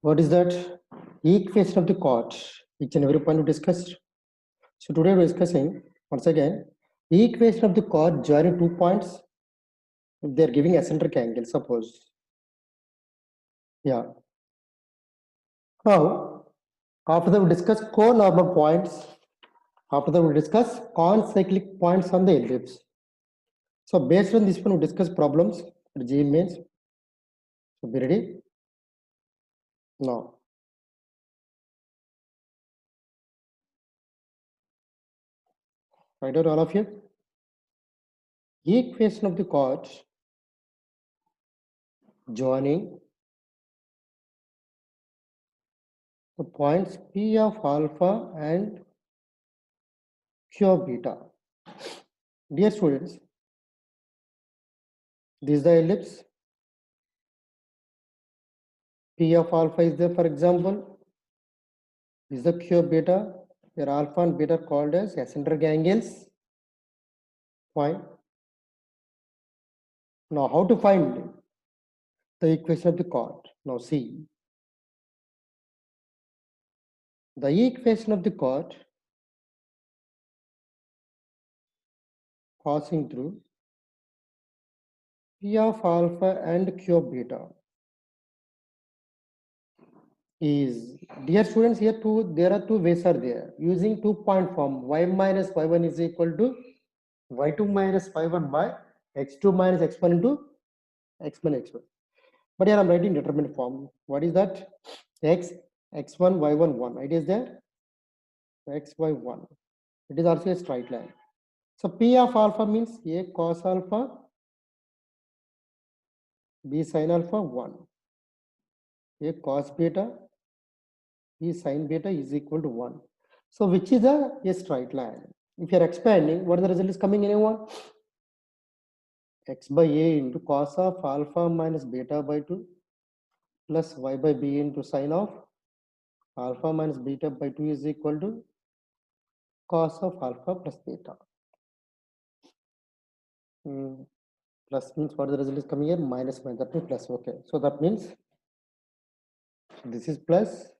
What is that? Equation of the chord. Each and every point we discussed. So today we're discussing once again equation of the chord joining 2 points. If they're giving eccentric angle, suppose. Yeah. Now, after that we discuss co-normal points. After that we discuss concyclic points on the ellipse. So based on this one, we discuss problems for G mains. So be ready? Now. Write out all of you. Equation of the chord joining the points P of alpha and Q of beta. Dear students, this is the ellipse. P of alpha is there, for example. This is the Q of beta, where alpha and beta are called as eccentric angles. Fine. Now, how to find the equation of the chord? Now, see. The equation of the chord passing through P of alpha and Q of beta is, dear students, here there are two ways are there. Using 2-point form, y minus y1 is equal to y2 minus y1 by x2 minus x1 into x minus x1. But here I'm writing determinant form. What is that? x1 y1 1. It is there x y1. It is also a straight line. So p of alpha means a cos alpha, b sin alpha 1. A cos beta, b sin beta is equal to 1. So which is a straight line? If you are expanding, what the result is coming anyone? X by a into cos of alpha minus beta by 2 plus y by b into sin of alpha minus beta by 2 is equal to cos of alpha plus beta. Plus means what the result is coming here? Minus minus, that means plus. Okay, so that means this is plus,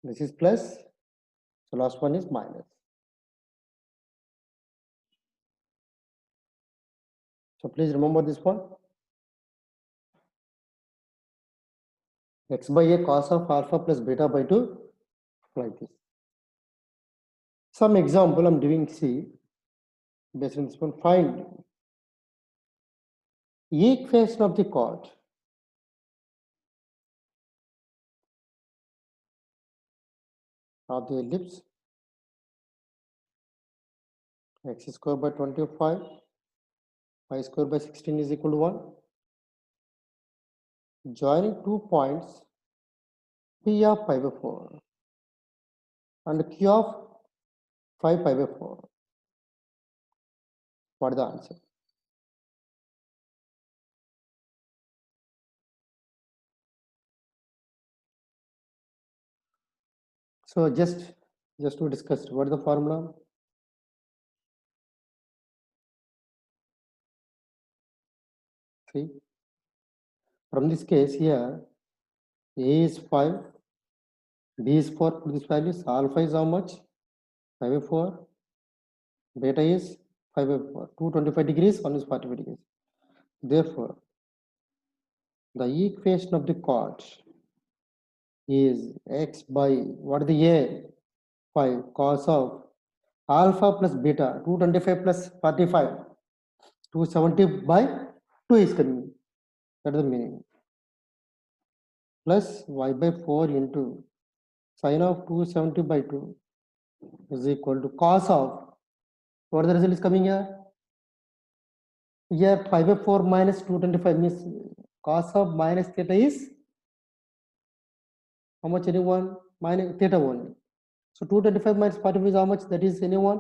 this is plus, so last one is minus. So please remember this one. X by a cos of alpha plus beta by 2, like this. Some example I'm doing, see, based on this one, find equation of the chord of the ellipse x square by 25, y square by 16 is equal to 1. Joining 2 points P of pi by 4 and Q of 5 pi by 4. What is the answer? So just to discuss, what is the formula? See, from this case here, A is 5, B is 4, put this values, alpha is how much? 5 by 4, beta is 5 by 4, 225 degrees, one is 45 degrees. Therefore, the equation of the chord is x by, what is the A? 5 cos of alpha plus beta, 225 plus 45, 270 by 2 is coming. That is the meaning. Plus y by 4 into sin of 270 by 2 is equal to cos of, what the result is coming here? Here 5 by 4 minus 225 means cos of minus theta is how much anyone? Minus theta only. So 225 minus 45 is how much? That is anyone?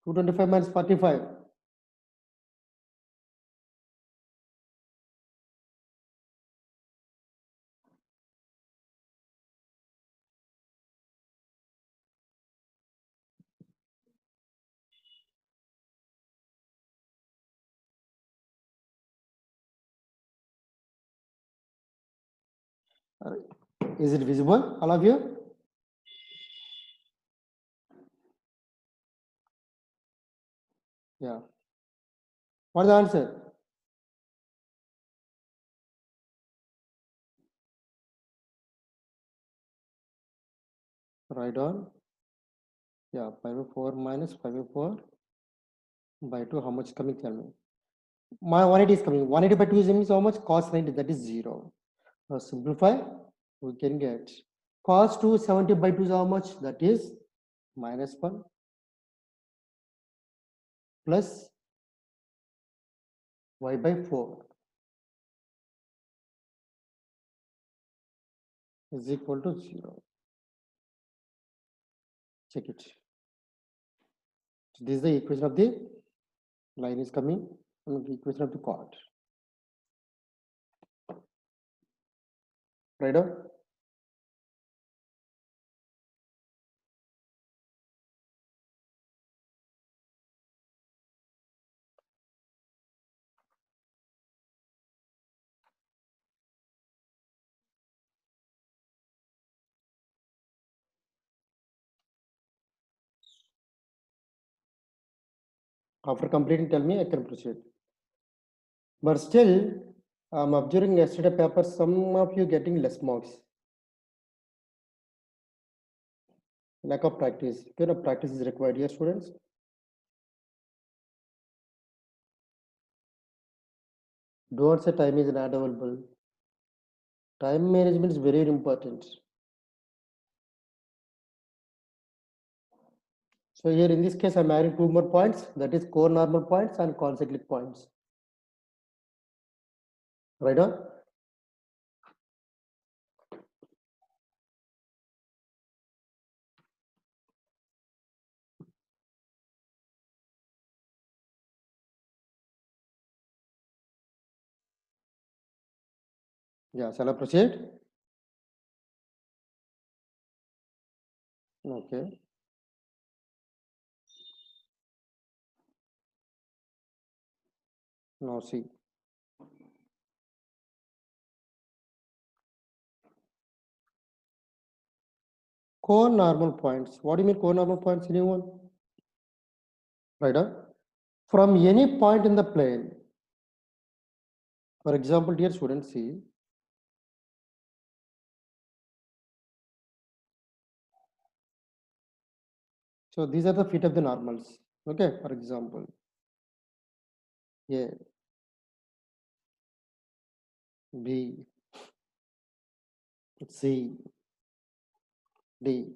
225 minus 45. Is it visible, all of you? Yeah. What is the answer? Write on. Yeah, pi by 4 minus pi by 4 by 2. How much coming? Tell me. My 180 is coming. 180 by 2 is means how much? Cos 90. That is 0. Now simplify. We can get cos 270 by 2 is how much? That is minus 1 plus y by 4 is equal to 0. Check it. So this is the equation of the line is coming and the equation of the chord. Right on? After completing, tell me, I can proceed. But still, I'm observing yesterday paper, some of you getting less marks. Lack of practice. Okay, practice is required here, students. Don't say time is not available. Time management is very important. So here in this case, I'm adding 2 more points, that is core normal points and concyclic points. Right on? Yeah, shall I proceed? Okay. Now see. Core normal points. What do you mean core normal points? Anyone? Right on? From any point in the plane. For example, dear students, see. So these are the feet of the normals. Okay, for example. A, B, C, D.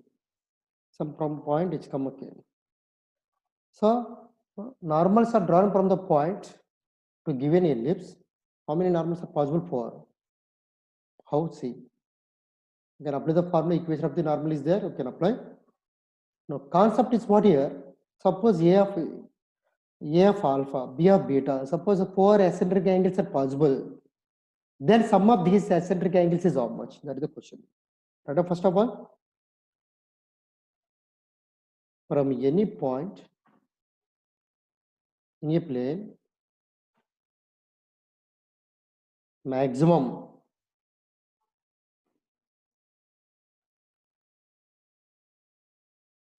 Some from point it's come again. So normals are drawn from the point to give an ellipse. How many normals are possible for? How? See. You can apply the formula, equation of the normal is there, you can apply. Now concept is what here? Suppose A of alpha, B of beta, suppose 4 eccentric angles are possible, then sum of these eccentric angles is how much? That is the question. Right, first of all, from any point in a plane, maximum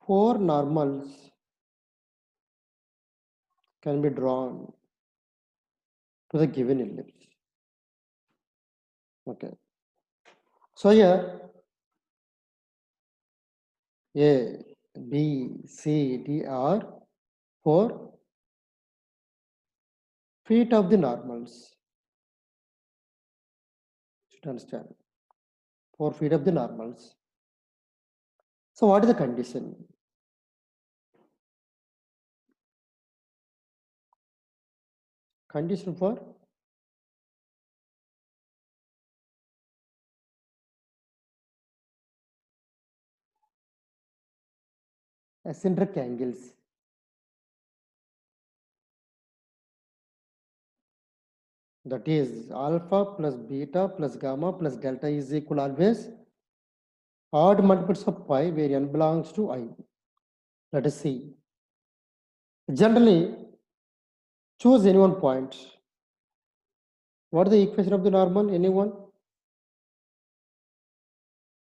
four normals can be drawn to the given ellipse. Okay. So here A, B, C, D are 4 feet of the normals. Should understand. 4 feet of the normals. So what is the condition? Condition for eccentric angles. That is alpha plus beta plus gamma plus delta is equal always odd multiples of pi where n belongs to I. Let us see. Generally, choose any one point. What is the equation of the normal? Anyone?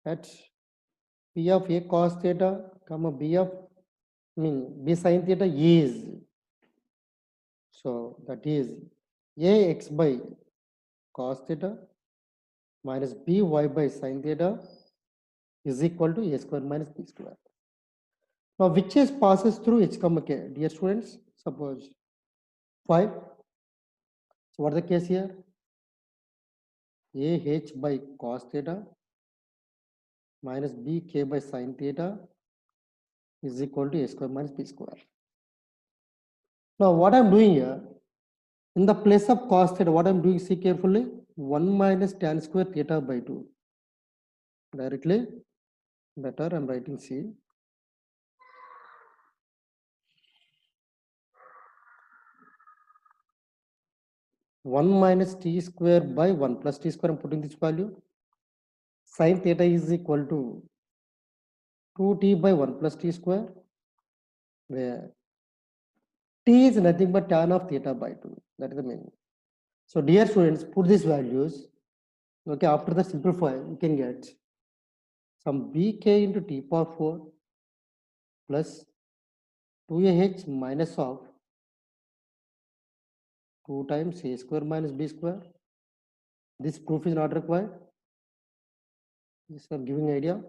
at P of A cos theta, comma B of, B sin theta is, so that is AX by cos theta minus BY by sin theta is equal to A square minus B square. Now, which is passes through H comma K? Dear students, suppose 5. So, what is the case here? AH by cos theta minus BK by sin theta is equal to A square minus B square. Now, what I'm doing here, in the place of cos theta, what I'm doing, see carefully, 1 minus tan square theta by 2. Directly, better, I'm writing C. 1 minus t square by 1 plus t square, I'm putting this value. Sin theta is equal to 2t by 1 plus t square, where t is nothing but tan of theta by 2. That is the meaning. So, dear students, put these values. Okay, after the simplify, you can get some bk into t power 4 plus 2ah minus of 2 times a square minus b square. This proof is not required. Just for giving idea.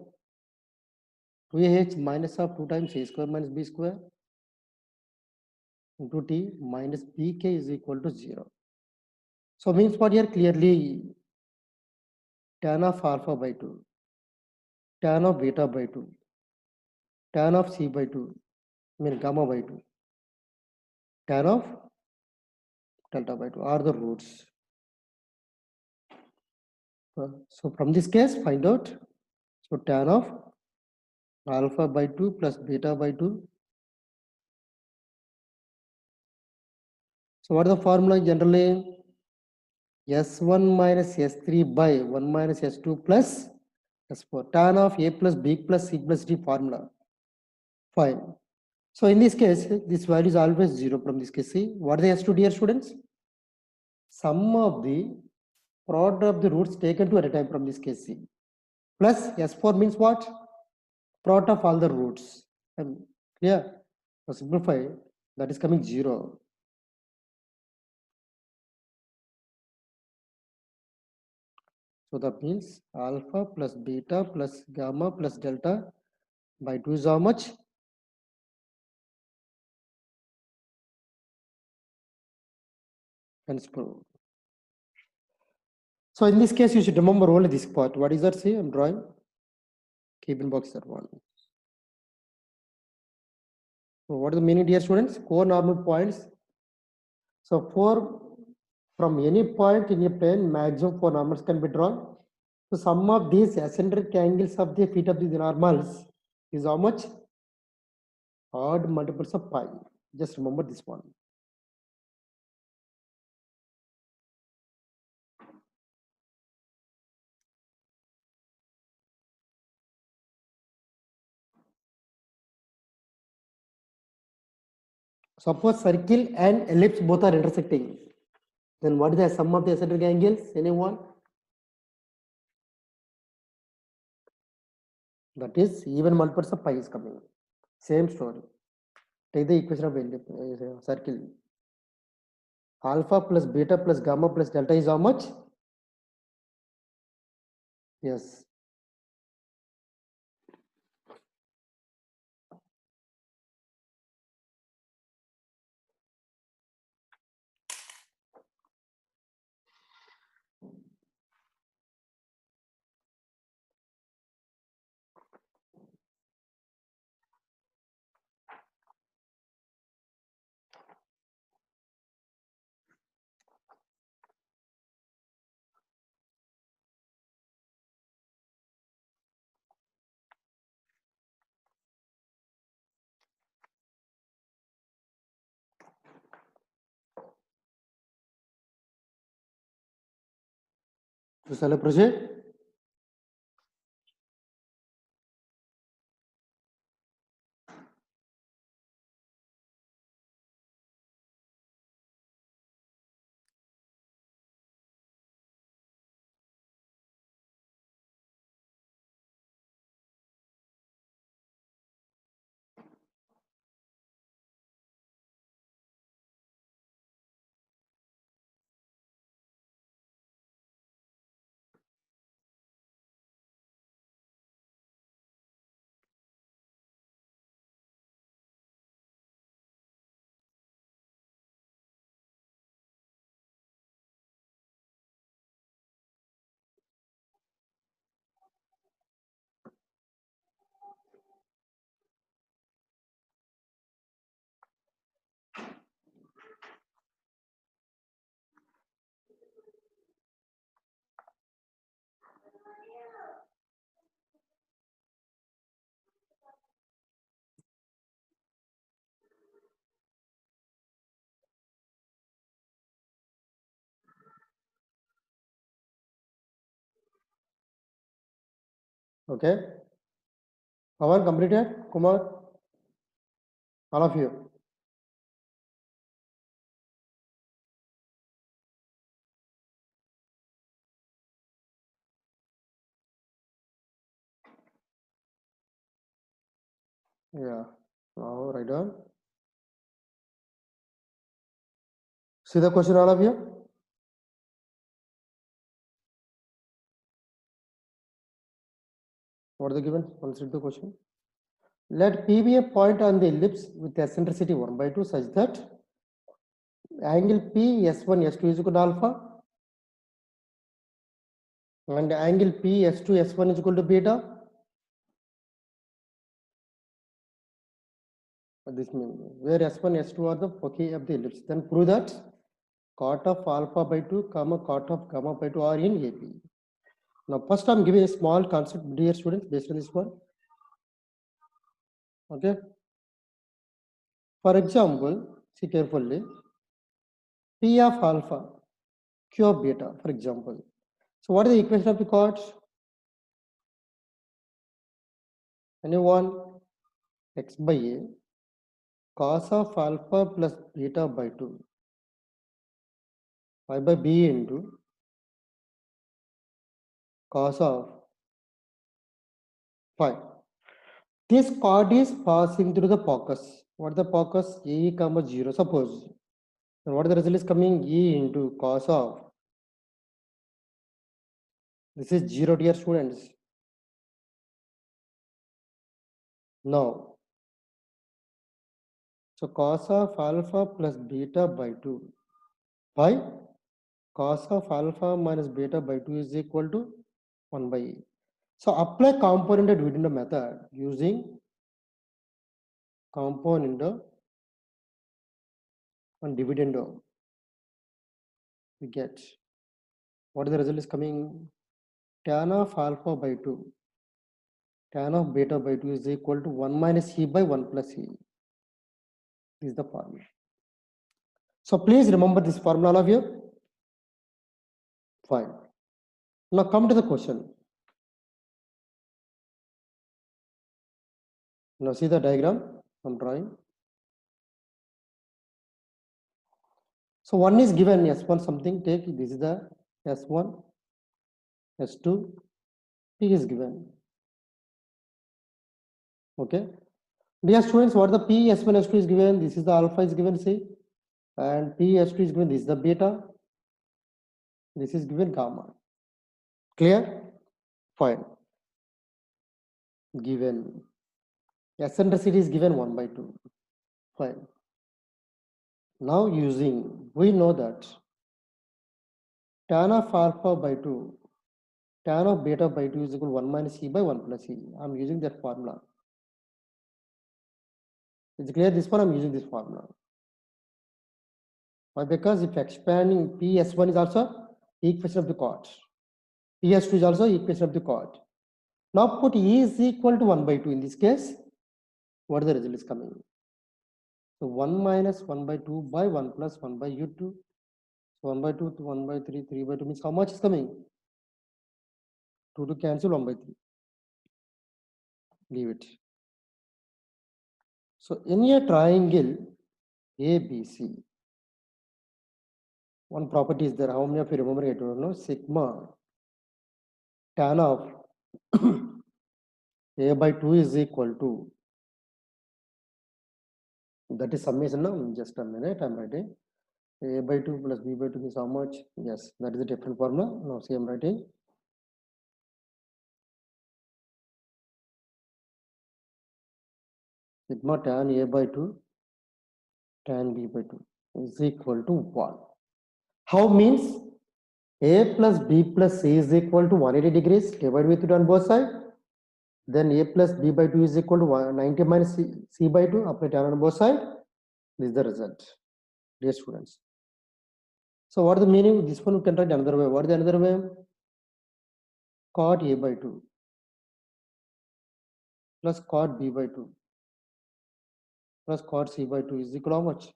2ah minus of 2 times a square minus b square into t minus bk is equal to 0. So means what here? Clearly tan of alpha by 2, tan of beta by 2, tan of c by 2, gamma by 2, tan of delta by 2 are the roots. So from this case, find out. So tan of alpha by 2 plus beta by 2. So what is the formula generally? S1 minus S3 by 1 minus S2 plus S4. Tan of A plus B plus C plus D formula. Fine. So in this case, this value is always 0 from this case. See, what is S2, dear students? Sum of the product of the roots taken two at a time from this case C. Plus S4 means what? Product of all the roots. Clear? So simplify, that is coming 0. So that means alpha plus beta plus gamma plus delta by 2 is how much? Hence proved. So in this case, you should remember only this part. What is that? See, I'm drawing. Keep in box that one. So what is the meaning, dear students? Co-normal points. So from any point in a plane, maximum 4 normals can be drawn. So sum of these eccentric angles of the feet of these normals is how much? Odd multiples of pi. Just remember this one. Suppose circle and ellipse both are intersecting. Then what is the sum of the eccentric angles? Anyone? That is even multiples of pi is coming. Same story. Take the equation of circle. Alpha plus beta plus gamma plus delta is how much? Yes. So shall I proceed? Okay. Pawan completed? Kumar? All of you. Yeah. Now write down. See the question, all of you? What are the given? Consider the question. Let P be a point on the ellipse with eccentricity 1 by 2 such that angle P S1 S2 is equal to alpha and angle P S2 S1 is equal to beta. This means where S1 S2 are the foci of the ellipse. Then prove that cot of alpha by 2 comma cot of gamma by 2 are in AP. Now first I'm giving a small concept, dear students, based on this one. Okay. For example, see carefully. P of alpha, Q of beta, for example. So what is the equation of the cots? Anyone? X by A cos of alpha plus beta by 2 pi by B into cos of phi. This chord is passing through the focus. What is the focus? A comma 0. Suppose. And what the result is coming? E into cos of. This is 0, dear students. Now, so cos of alpha plus beta by 2 pi cos of alpha minus beta by 2 is equal to 1 by E. So apply component dividend method using component and dividend. We get what the result is coming? Tan of alpha by 2 tan of beta by 2 is equal to 1 minus E by 1 plus E. This is the formula. So please remember this formula, all of you. Fine. Now come to the question. Now see the diagram I'm drawing. So one is given S1 something, take this is the S1, S2, P is given. Okay. Dear students, what the P S1 S2 is given, this is the alpha is given, see, and P S2 is given, this is the beta, this is given gamma. Clear? Fine. Given eccentricity is given 1 by 2. Fine. Now using, we know that tan of alpha by 2, tan of beta by 2 is equal to 1 minus E by 1 plus E. I'm using that formula. It's clear this one, I'm using this formula. Why? Because if expanding PS1 is also equation of the chord. PS2 is also equation of the chord. Now put E is equal to 1 by 2 in this case. What the result is coming? So 1 minus 1 by 2 by 1 plus 1 by U2. So 1 by 2 to 1 by 3, 3 by 2 means how much is coming? 2 to cancel 1 by 3. Leave it. So in a triangle ABC, one property is there. How many of you remember it? I don't know. Sigma tan of A by 2 is equal to, that is summation now. Just a minute, I'm writing. A by 2 plus B by 2 is how much? Yes, that is a different formula. Now see, I'm writing. Sigma tan A by 2 tan B by 2 is equal to 1. How means A plus B plus C is equal to 180 degrees, divide with it on both sides. Then A plus B by 2 is equal to 90 minus C by 2, apply tan on both sides. This is the result, dear students. So what is the meaning? This one we can write another way. What is the another way? Cot A by 2 plus cot B by 2 plus cot C by 2 is equal to how much?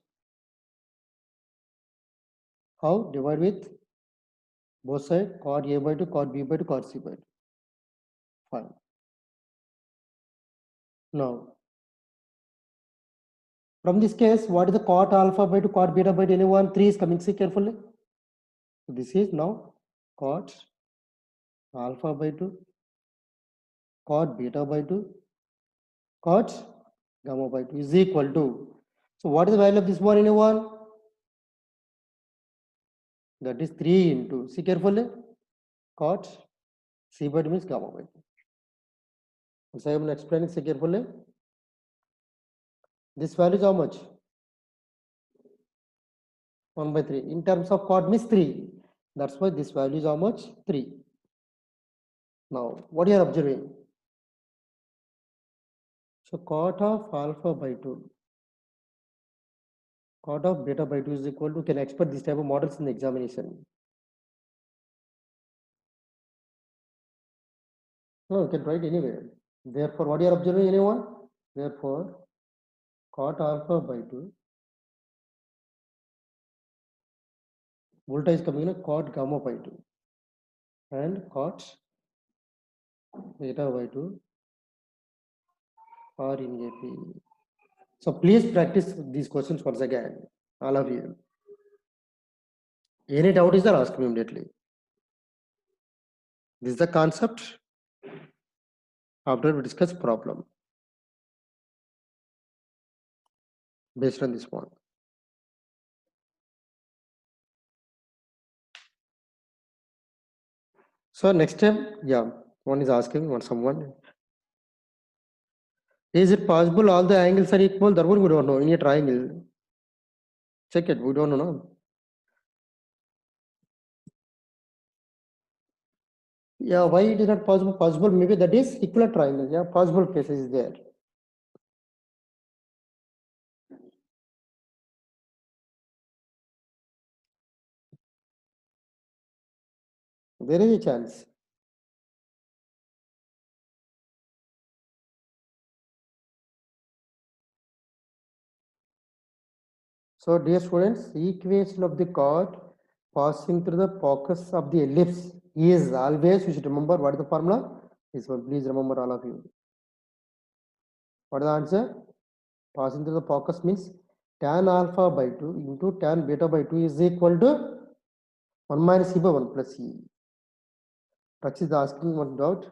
How? Divide with both sides, cot A by 2, cot B by 2, cot C by 2. Fine. Now, from this case, what is the cot alpha by 2, cot beta by 2? Anyone? 3 is coming. See carefully. This is now cot alpha by 2, cot beta by 2, cot gamma by 2 is equal to. So, what is the value of this one? Anyone? That is 3 into. See carefully. Cot C by 2 means gamma by 2. So, I am explaining. See carefully. This value is how much? 1 by 3. In terms of cot means 3. That's why this value is how much? 3. Now, what you are observing? So, cot of alpha by 2, cot of beta by 2 is equal to, can expect this type of models in the examination. No, you can write anywhere. Therefore, what you are observing, anyone? Therefore, cot alpha by 2, voltage is coming in a cot gamma by 2 and cot beta by 2 are in AP. So, please practice these questions once again, all of you. Any doubt is there, ask me immediately. This is the concept. After we discuss problem based on this one. So next time, yeah, one is asking someone, is it possible all the angles are equal? That one we don't know. In a triangle, check it. We don't know. No? Yeah, why it is not possible? Possible, maybe that is equal triangle. Yeah, possible cases is there. There is a chance. So, dear students, equation of the chord passing through the focus of the ellipse is always, you should remember what is the formula? This one, please remember all of you. What is the answer? Passing through the focus means tan alpha by 2 into tan beta by 2 is equal to 1 minus e by 1 plus e. Rachi is asking one doubt.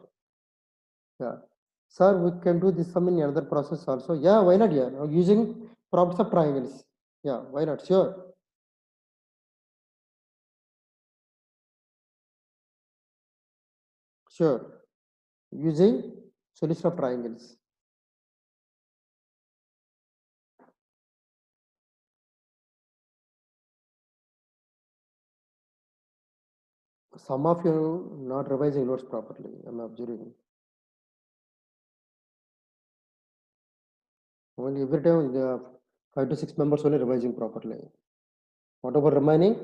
Yeah. Sir, we can do this sum in another process also. Yeah, why not? Yeah, using properties of triangles. Yeah, why not? Sure. Sure. Using solution of triangles. Some of you not revising notes properly. I'm observing. Only every time the 5 to 6 members only revising properly. What about remaining?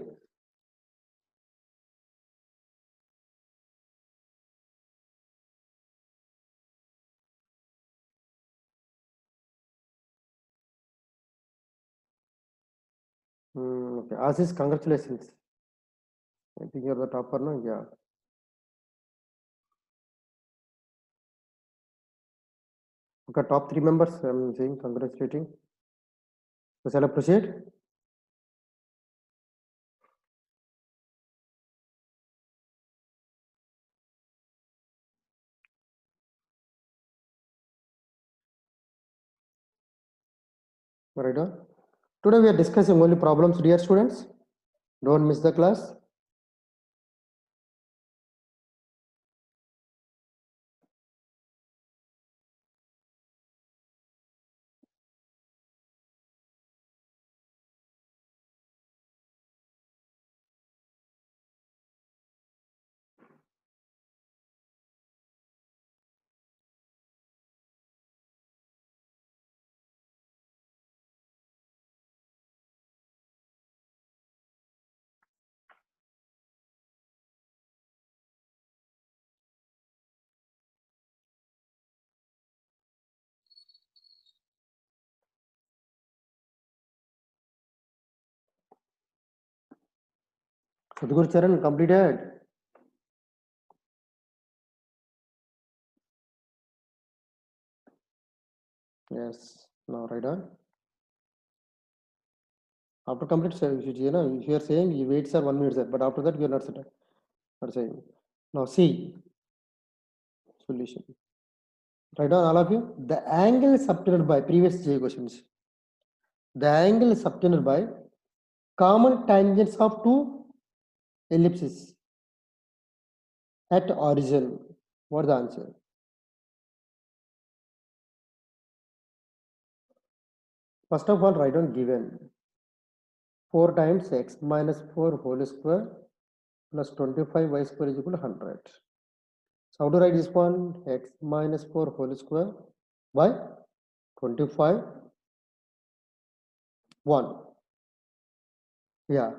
Okay. Asis, congratulations. I think you're the topper now. Yeah. Okay, top 3 members, I'm saying congratulating. So shall I proceed? Right on. Today we are discussing only problems, dear students. Don't miss the class. Sadhguru Charan completed. Yes. Now write down. After complete, you know, if you are saying you wait sir 1 minute sir, but after that you are not certain. Not saying. Now see solution. Write down all of you. The angle is subtended by previous J questions. The angle is subtended by common tangents of two ellipses at origin. What is the answer? First of all, write down given 4 times x minus 4 whole square plus 25 y square is equal to 100. So how to write this one? X minus 4 whole square by 25 1. Yeah,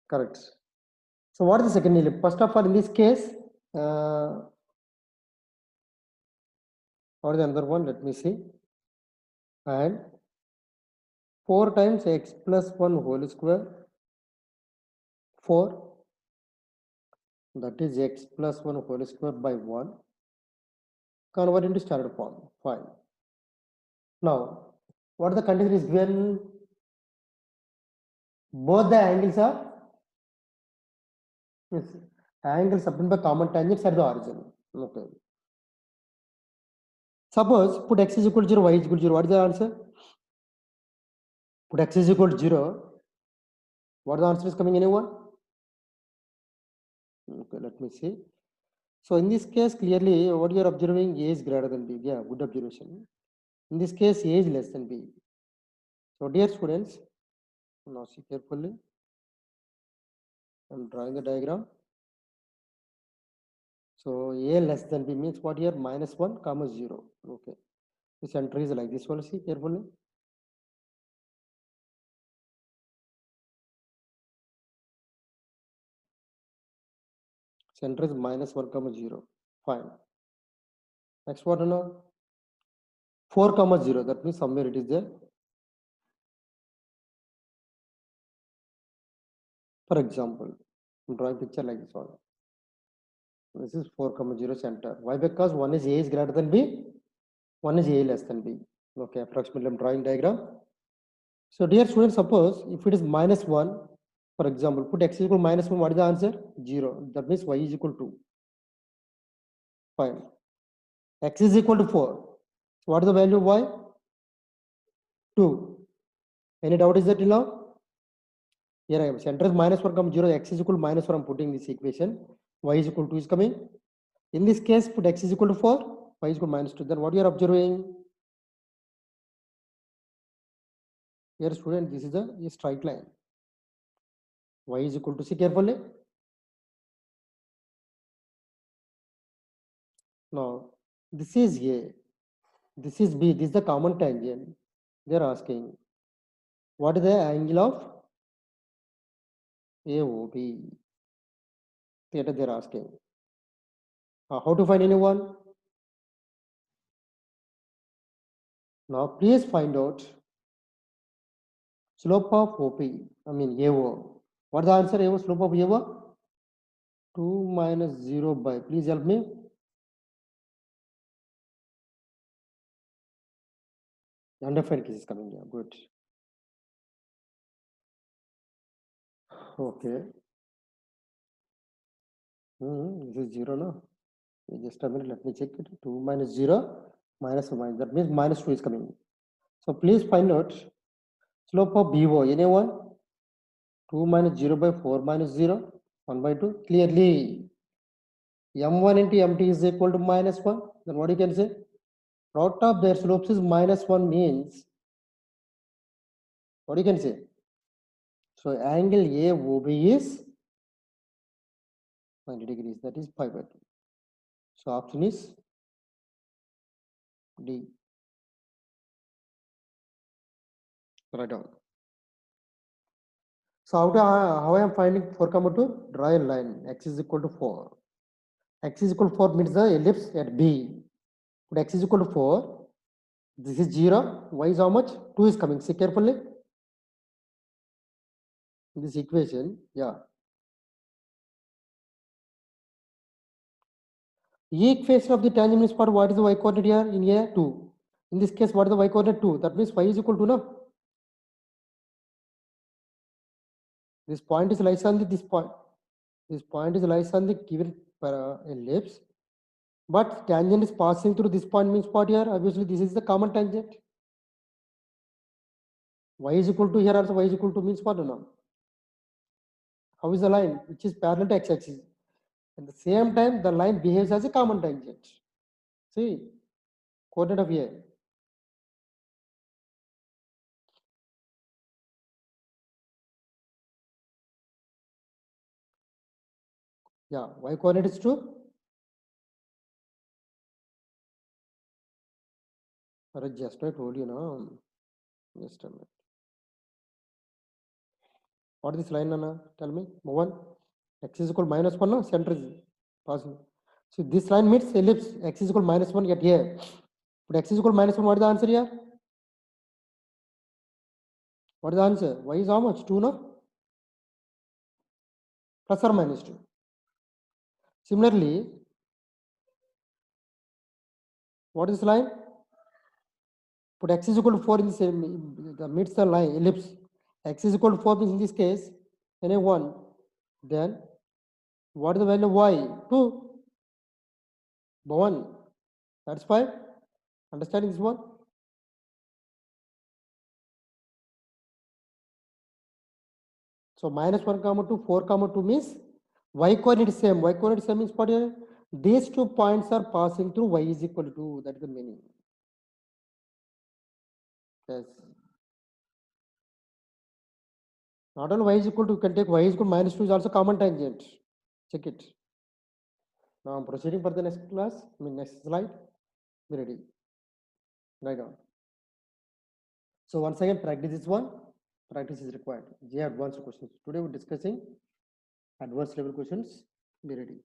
correct. So what is the second ellipse? First of all, in this case, what is the another one? Let me see. And 4 times x plus 1 whole square 4, that is x plus 1 whole square by 1, convert into standard form. Fine. Now, what the condition is given? Both the angles are angles subtended by common tangents at the origin. Okay. Suppose put x is equal to 0, y is equal to 0. What is the answer? Put x is equal to 0. What the answer is coming? Anyone? Okay, let me see. So in this case, clearly what you are observing, A is greater than B. Yeah, good observation. In this case, A is less than B. So dear students, now see carefully. I'm drawing the diagram. So A less than B means what here? Minus 1 comma 0. Okay. The center is like this one. See carefully. Center is minus 1 comma 0. Fine. Next what now? 4 comma 0. That means somewhere it is there. For example, I'm drawing picture like this one. This is 4 comma 0 center. Why? Because one is A is greater than B, one is A less than B. Okay, approximately I'm drawing diagram. So dear students, suppose if it is minus 1, for example, put x is equal to minus 1, what is the answer? 0. That means y is equal to 2. Fine. X is equal to 4. So what is the value of y? 2. Any doubt is there till now? Here I am. Center is minus 1 comma 0. X is equal to minus 1. I'm putting this equation. Y is equal to 2 is coming. In this case, put x is equal to 4. Y is equal to minus 2. Then what you are observing? Here student, this is a straight line. Y is equal to, see carefully. Now, this is A. This is B. This is the common tangent. They are asking, what is the angle of AOB? Theta they are asking. How to find anyone? Now, please find out slope of OP. I mean AO. What is the answer? AO, slope of AO? 2 minus 0 by. Please help me. Undefined case is coming here. Good. Okay. This is 0 now. Just a minute, let me check it. 2 minus 0 minus 1. That means minus 2 is coming. So please find out slope of BO. Anyone? 2 minus 0 by 4 minus 0. 1 by 2. Clearly, m1 into m2 is equal to minus 1. Then what you can say? Product of their slopes is minus 1 means, what you can say? So angle AOB is 90 degrees. That is pi by 2. So option is D. Write down. So how I am finding 4 comma 2? Draw a line. X is equal to 4. X is equal to 4 means the ellipse at B. Put x is equal to 4. This is 0. Y is how much? 2 is coming. See carefully. In this equation, yeah. Equation of the tangent means for what is the y coordinate here? In here, 2. In this case, what is the y coordinate? 2. That means y is equal to, no? This point is lies on this point. This point is lies on the given ellipse. But tangent is passing through this point means what here? Obviously, this is the common tangent. Y is equal to here also y is equal to means what now? How is the line which is parallel to x-axis? At the same time, the line behaves as a common tangent. See, coordinate of A. Yeah, y coordinate is 2. Just I told you now. Just a minute. What is this line, Nana? Tell me. 1. X is equal to minus 1, no? Center is passing. So this line meets ellipse. X is equal to minus 1 at here. But x is equal to minus 1. What is the answer here? What is the answer? Y is how much? 2, no? Plus or minus 2. Similarly, what is this line? Put x is equal to 4 in the same, the meets the line ellipse. X is equal to 4 means in this case, any 1. Then what is the value of y? 2. 1. That's fine. Understanding this one? So minus 1 comma 2, 4 comma 2 means y coordinate is same. Y coordinate same means what here? These 2 points are passing through y is equal to 2. That is the meaning. Yes. Not only y is equal to, you can take y is equal to minus 2 is also common tangent. Check it. Now I'm proceeding for the next class. Next slide. Be ready. Right on. So once again, practice this one. Practice is required. J advanced questions. Today we're discussing advanced level questions. Be ready.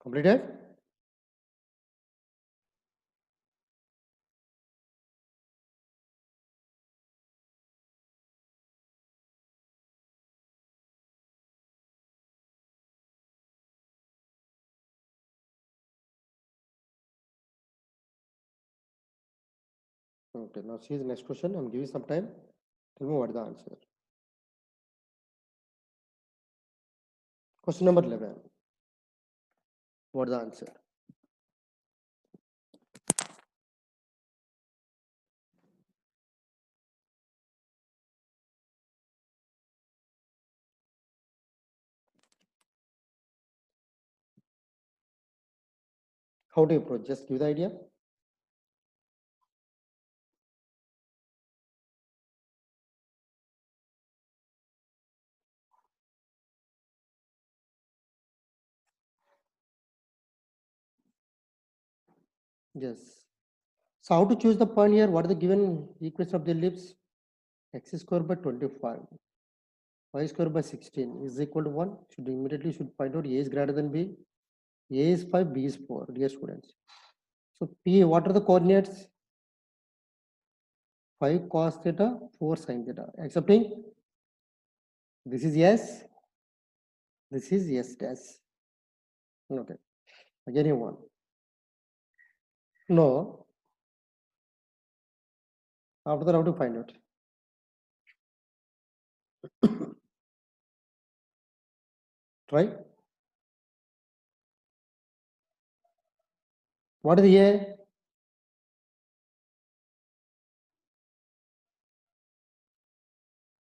Completed? Okay, now see the next question. I'm giving some time. Tell me what is the answer. Question number 11. What is the answer? How do you approach? Just give the idea. Yes. So how to choose the point here? What are the given equation of the ellipse? X square by 25. Y square by 16 is equal to 1. Should immediately find out A is greater than B. A is 5, B is 4, dear students. So P, what are the coordinates? 5 cos theta, 4 sin theta. Accepting? This is yes. This is yes dash. Okay. Again you want. No. After that, how to find out? Try. What is the A?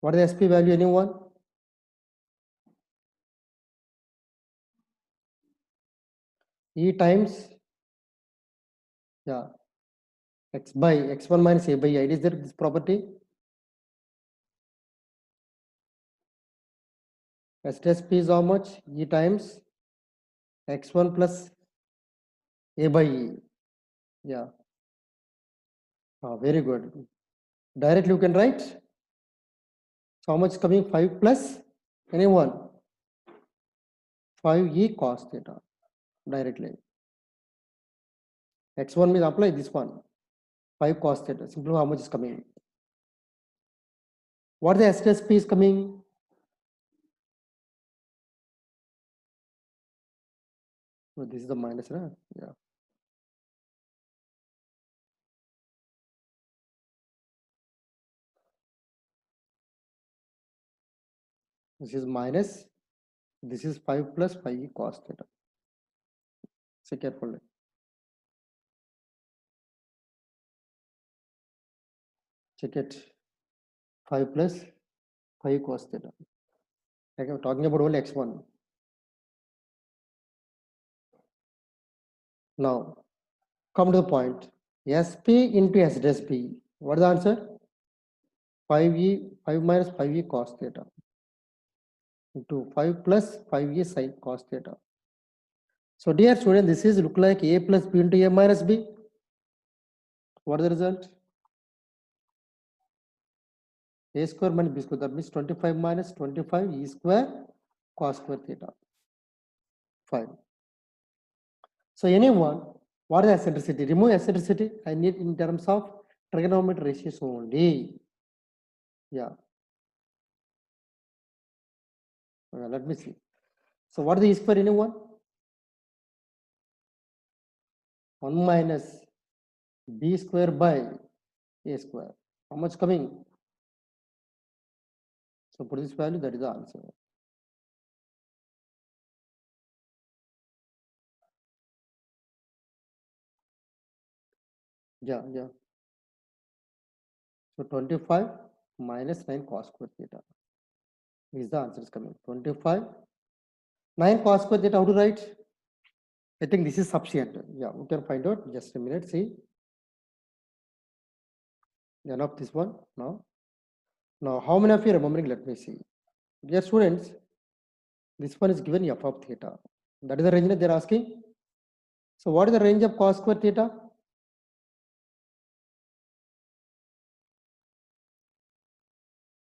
What is the SP value? Anyone? E times, yeah, x by x1 minus a by I. Is there this property? S dash P is how much? E times x1 plus A by E. Yeah. Very good. Directly you can write. So how much coming? 5 plus anyone? 5e cos theta directly. X1 means apply this one. 5 cos theta. Simply how much is coming? What the S dash P is coming? So this is the minus, right? Yeah. This is minus. This is 5 plus 5e cos theta. See carefully. Check it. 5 plus 5 cos theta. Like I'm talking about only x1. Now, come to the point. SP into S dash P. What is the answer? 5e, 5 minus 5e cos theta into 5 plus 5e sin cos theta. So dear student, this is look like a plus b into a minus b. What is the result? A square minus b square. That means 25 minus 25 e square cos square theta. Fine. So anyone, what is eccentricity? Remove eccentricity. I need in terms of trigonometry ratios only. Yeah. Let me see. So what is the e square anyone? 1 minus b square by a square. How much coming? So put this value, that is the answer. Yeah, yeah. So 25 minus 9 cos square theta is the answer is coming. 25, 9 cos square theta, how to write? I think this is sufficient. Yeah, we can find out. Just a minute, see. Enough this one now. Now, how many of you are remembering? Let me see. Dear students, this one is given f of theta. That is the range that they're asking. So what is the range of cos square theta?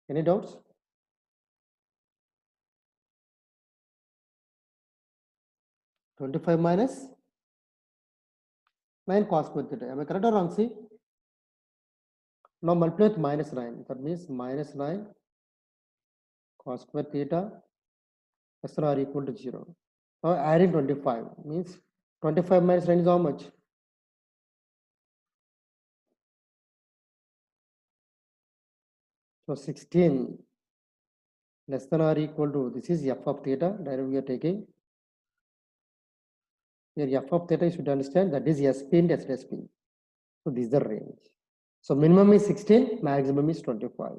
Any doubts? 25 minus 9 cos square theta. Am I correct or wrong? See. Now multiply with minus 9. That means minus 9 cos square theta less or equal to 0. Now adding 25 means 25 minus 9 is how much? So 16 less than or equal to, this is f of theta. Directly we are taking. Here f of theta you should understand that is sp and s dash p. So this is the range. So minimum is 16, maximum is 25.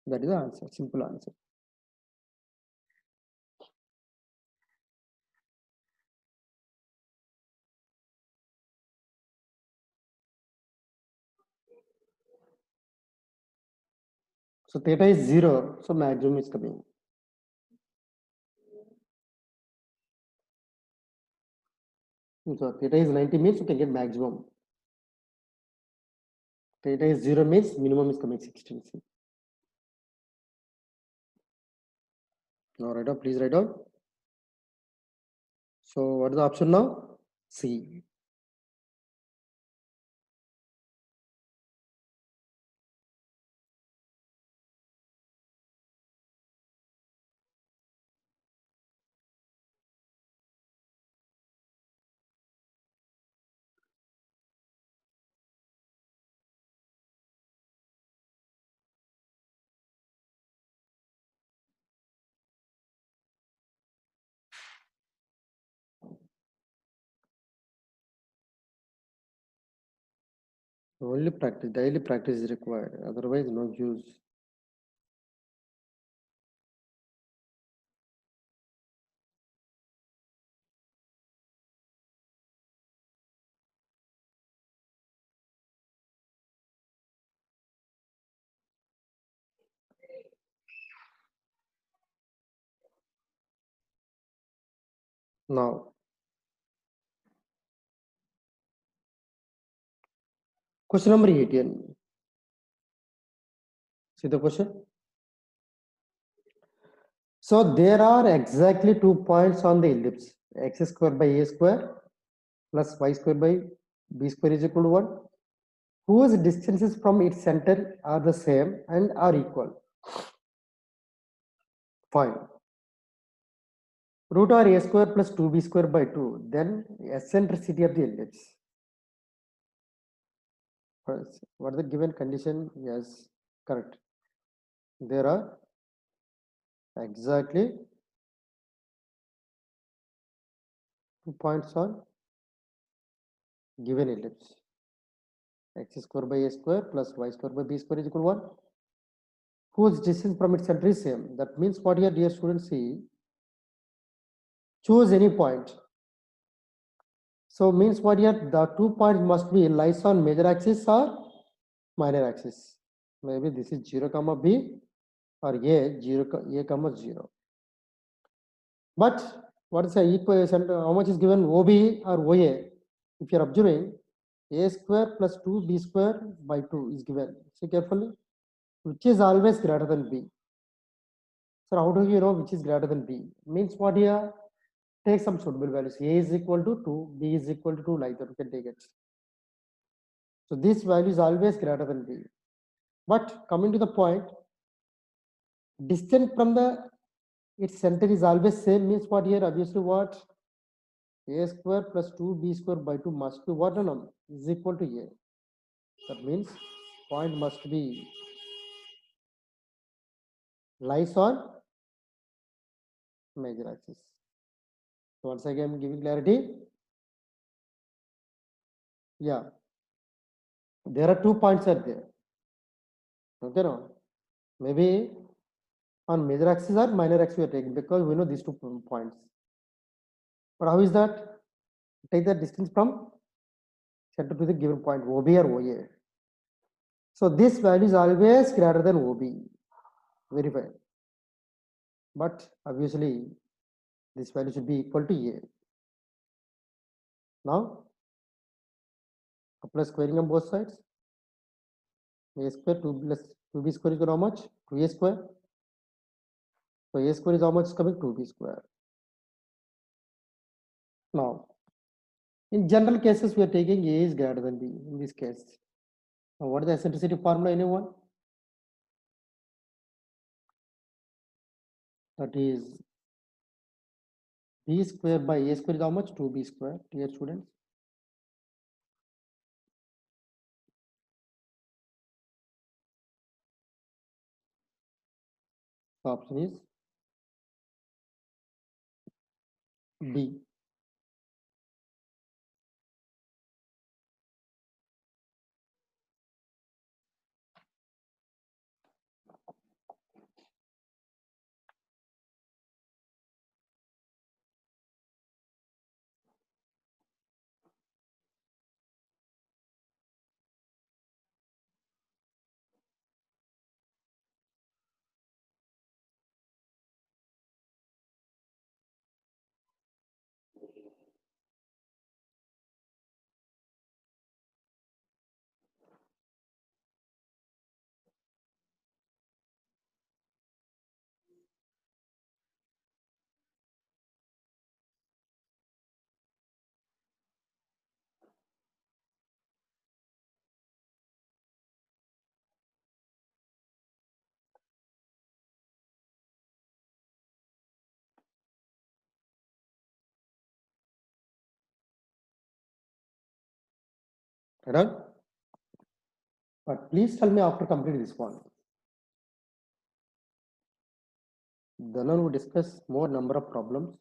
That is the answer. Simple answer. So theta is 0, so maximum is coming. So theta is 90 means you can get maximum. Theta is 0 means minimum is coming 16. Now write down, please write down. So what is the option now? C. Only practice, daily practice is required. Otherwise, no use. Now, question number 18. See the question. So there are exactly 2 points on the ellipse. X square by a square plus y square by b square is equal to 1. Whose distances from its center are the same and are equal? Fine. Root over a square plus 2b square by 2. Then eccentricity of the ellipse. First, what is the given condition? Yes, correct. There are exactly 2 points on given ellipse. X square by a square plus y square by b square is equal to 1. Whose distance from its center is same? That means what here, dear students, see, choose any point. So means what here, the 2 points must be lies on major axis or minor axis. Maybe this is 0 comma b or a 0 a comma 0. But what is the equation? How much is given OB or OA? If you are observing, a square plus 2b square by 2 is given. See carefully, which is always greater than b. So how do you know which is greater than b? Means what here? Take some suitable values. A is equal to 2, b is equal to 2, like that you can take it. So this value is always greater than b. But coming to the point, distance from the its center is always same, means what here? Obviously what? A square plus 2b square by 2 must be what number? Is equal to a. That means point must be lies on major axis. So once again, I'm giving clarity. Yeah, there are 2 points are there. Okay, no? Maybe on major axis or minor axis we are taking, because we know these 2 points. But how is that? Take the distance from center to the given point, OB or OA. So this value is always greater than OB. Verify. But obviously, this value should be equal to A. Now, apply squaring on both sides. A square 2 plus 2b square is how much? 2a square. So a square is how much coming? 2b square. Now, in general cases, we are taking A is greater than B in this case. Now, what is the eccentricity formula? Anyone? That is b square by a square is how much? 2b square, dear students. The option is B. Right? But please tell me after completing this one. Then on we discuss more number of problems.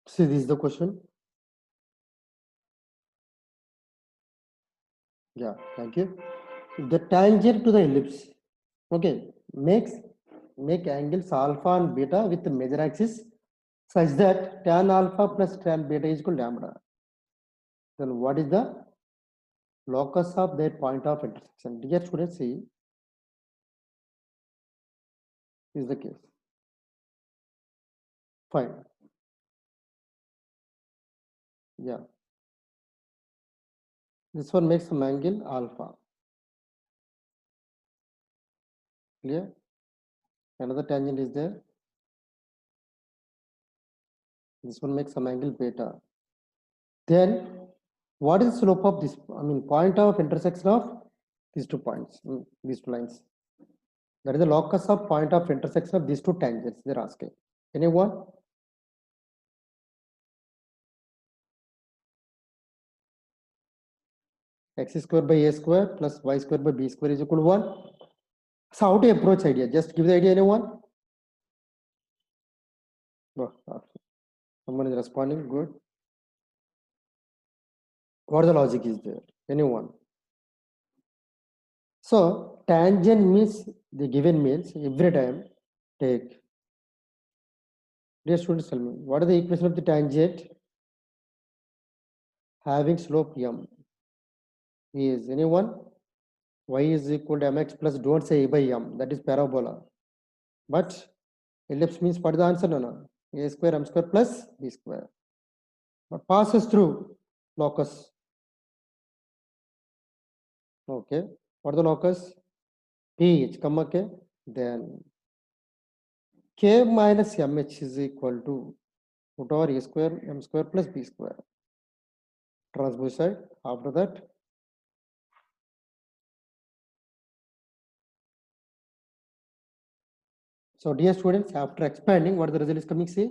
See, this is the question. Yeah, thank you. The tangent to the ellipse, okay, make angles alpha and beta with the major axis such that tan alpha plus tan beta is equal to lambda. Then what is the locus of their point of intersection. Dear students, see, is the case. Fine. Yeah. This one makes some angle alpha. Clear? Another tangent is there. This one makes some angle beta. Then what is the slope of this? I mean, point of intersection of these 2 points, these 2 lines. That is the locus of point of intersection of these 2 tangents. They're asking. Anyone? X square by a square plus y square by b square is equal to 1. So how to approach idea? Just give the idea, anyone? Oh, someone is responding. Good. What the logic is there? Anyone? So tangent means the given means every time take. Dear students, tell me what is the equation of the tangent having slope m? Is anyone? Y is equal to mx plus don't say a by m. That is parabola. But ellipse means what is the answer? No. A square m square plus b square. But passes through locus. Okay. What is the locus? Ph, come okay. Then k minus mh is equal to root over a square m square plus b square. Transpose side. After that, so dear students, after expanding, what the result is coming? See,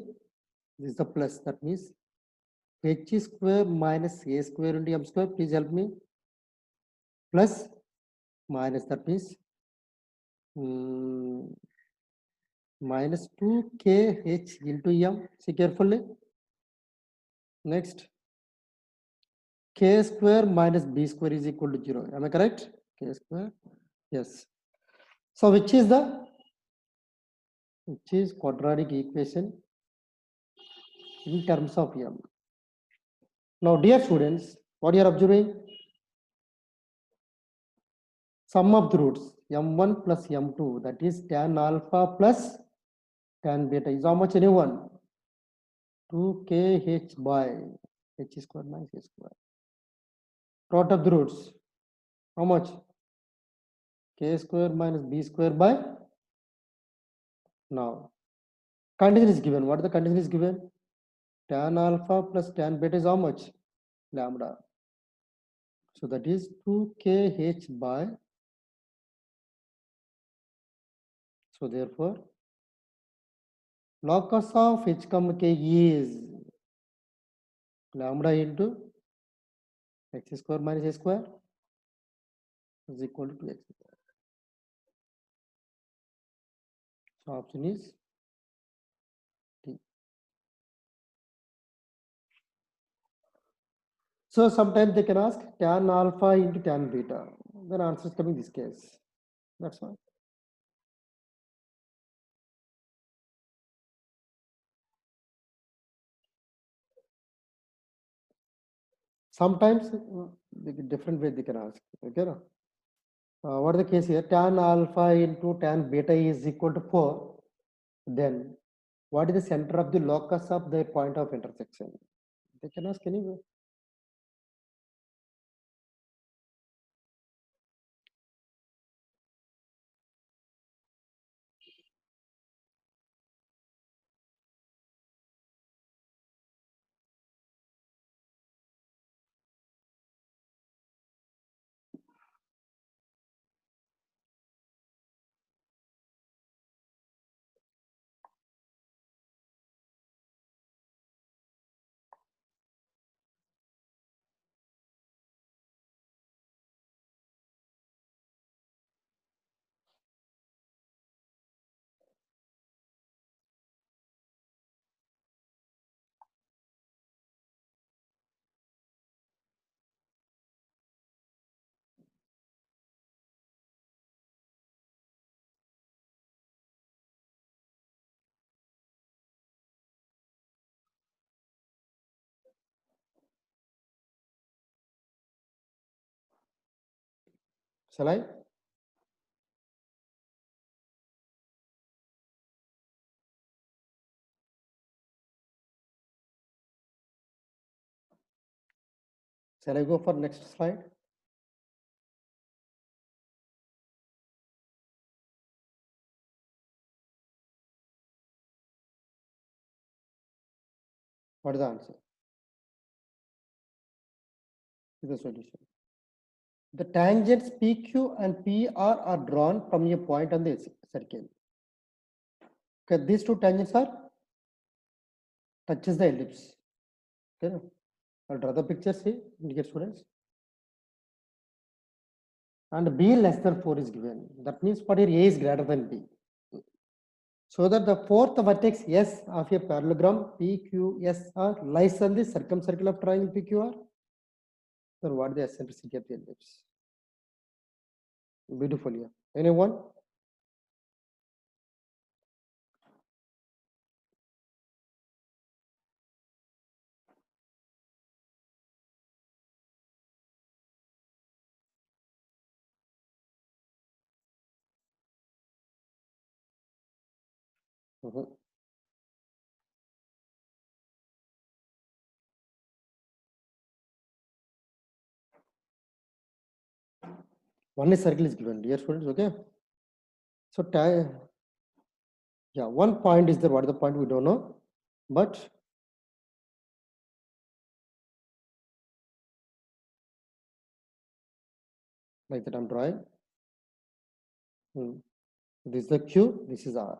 this is the plus. That means h square minus a square into m square. Please help me. Plus minus, that means minus 2kh into m. See carefully. Next, k square minus b square is equal to 0. Am I correct? K square. Yes. So which is quadratic equation in terms of m. Now, dear students, what you are observing? Sum of the roots m1 plus m2, that is tan alpha plus tan beta is how much? Anyone? 2kh by h square minus a square. Plot of the roots, how much? K square minus b square by, now condition is given. What the condition is given? Tan alpha plus tan beta is how much? Lambda. So that is 2kh by, so therefore locus of h comma k is lambda into x square minus a square is equal to 2x square. So option is D. So sometimes they can ask tan alpha into tan beta. Then answer is coming this case. That's all. Sometimes different way they can ask. Okay. What is the case here? Tan alpha into tan beta is equal to 4. Then what is the center of the locus of their point of intersection? They can ask anyway. Shall I? Shall I go for next slide? What is the answer? This is the solution. The tangents PQ and PR are drawn from a point on the circle. Okay, these two tangents are touches the ellipse. Okay, I'll draw the picture. See, indicate students. And B less than 4 is given. That means what here A is greater than B. So that the fourth vertex S of a parallelogram PQSR lies on the circumcircle of triangle PQR. Then what is the eccentricity of the ellipse? Beautiful here. Anyone? Only circle is given, dear students. Okay. So yeah, one point is there. What is the point? We don't know, but like that I'm drawing. This is the Q. This is R.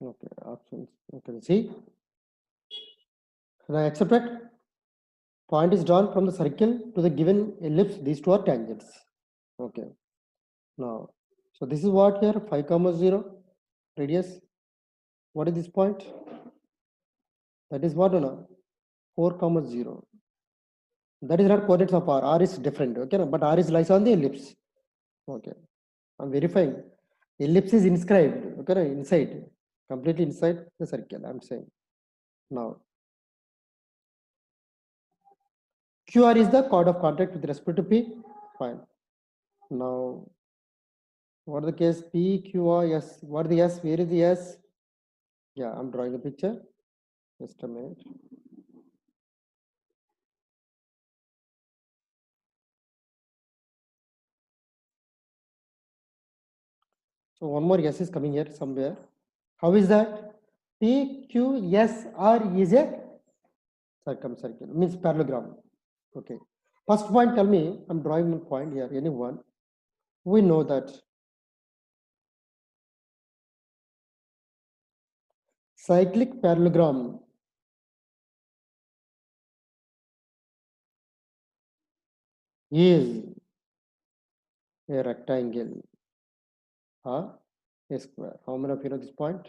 Okay, options. Okay, see. Now accept it. Point is drawn from the circle to the given ellipse. These two are tangents. Okay. Now, so this is what here 5, 0 radius. What is this point? That is what, no? 4, 0. That is not coordinates of R. R is different. Okay, but R is lies on the ellipse. Okay, I'm verifying. Ellipse is inscribed. Okay, inside, completely inside the circle. I'm saying now. QR is the chord of contact with respect to P. Fine. Now, what is the case? P, Q, R, S. What is the S? Where is the S? Yeah, I'm drawing the picture. Just a minute. So one more S is coming here somewhere. How is that? P, Q, S, R is a circumcircle, means parallelogram. Okay. First point, tell me, I'm drawing one point here, anyone. We know that cyclic parallelogram is a rectangle or a square. How many of you know this point?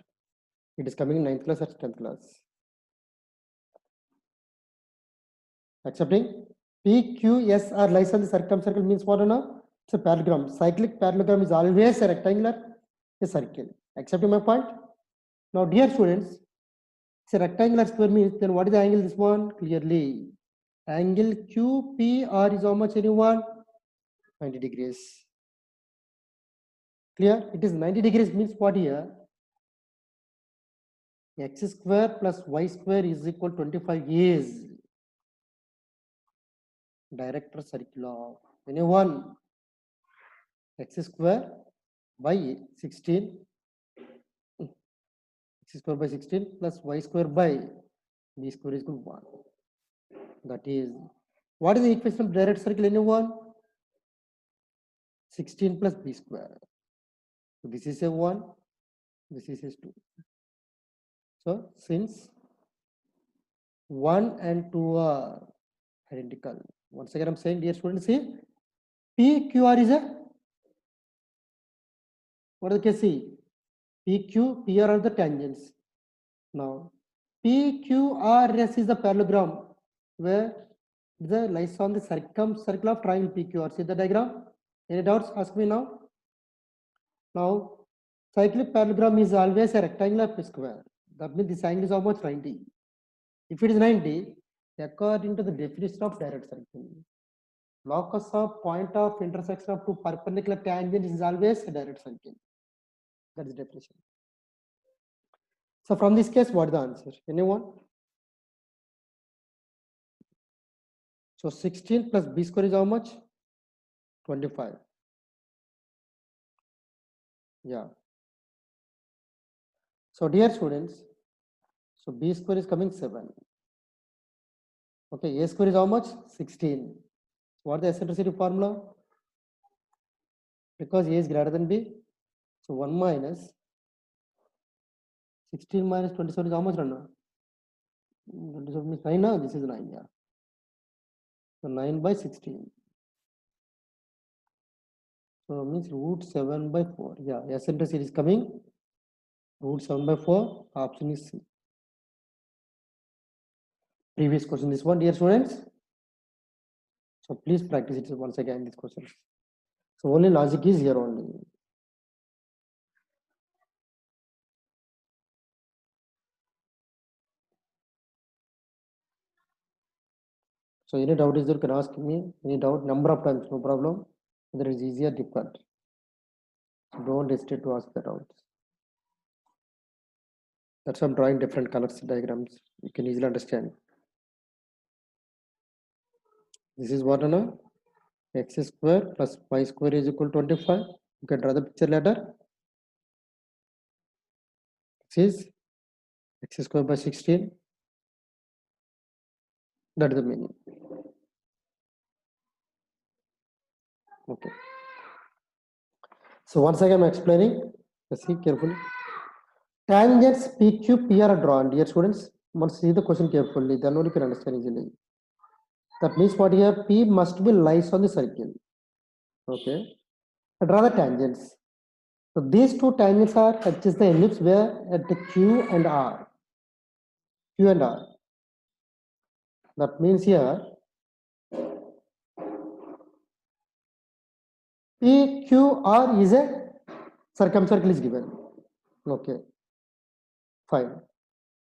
It is coming in 9th class or 10th class. Accepting? P, Q, S are lies on the circumcircle means what or no? It's a parallelogram. Cyclic parallelogram is always a rectangular, a circle. Accepting my point? Now, dear students, it's a rectangular square means then what is the angle this one? Clearly, angle QPR is how much anyone? 90 degrees. Clear? It is 90 degrees means what here? X square plus Y square is equal to 25 is director circle of anyone. X square by 16, x square by 16 plus y square by b square is equal to 1. That is, what is the equation of direct circle anyone? 16 plus b square. So this is a 1, this is a 2. So since 1 and 2 are identical, once again I'm saying, dear students, see, PQR is a, what is the case? See, PQ, PR are the tangents. Now, PQRS is the parallelogram where the lies on the circumcircle of triangle PQR. See the diagram? Any doubts? Ask me now. Now, cyclic parallelogram is always a rectangular square. That means this angle is almost 90. If it is 90, According to the definition of direct circle, locus of point of intersection of two perpendicular tangents is always a direct circle. That is the definition. So from this case, what is the answer? Anyone? So 16 plus b square is how much? 25. Yeah. So dear students, so b square is coming 7. Okay, a square is how much? 16. What is the eccentricity formula? Because a is greater than b, so 1 minus 16 minus 27 is how much? 27 means 9, no? This is 9, yeah. So 9 by 16. So means root 7 by 4. Yeah, eccentricity is coming. Root 7 by 4. Option is C. Previous question, this one, dear students. So please practice it once again, this question. So only logic is here only. So any doubt is there, you can ask me. Any doubt, number of times, no problem. Whether it's easy or difficult. So don't hesitate to ask the doubts. That's why I'm drawing different colors diagrams. You can easily understand. This is what, no? X square plus y square is equal to 25. You can draw the picture later. This is x square by 16. That is the meaning. Okay. So once again I'm explaining. Let's see carefully. Tangents PQ, P are drawn, dear students. Once see the question carefully, then only you can understand easily. That means what here? P must be lies on the circle. Okay. Draw the tangents. So these two tangents are touches the ellipse where at the Q and R. Q and R. That means here PQR is a circumcircle is given. Okay. Fine.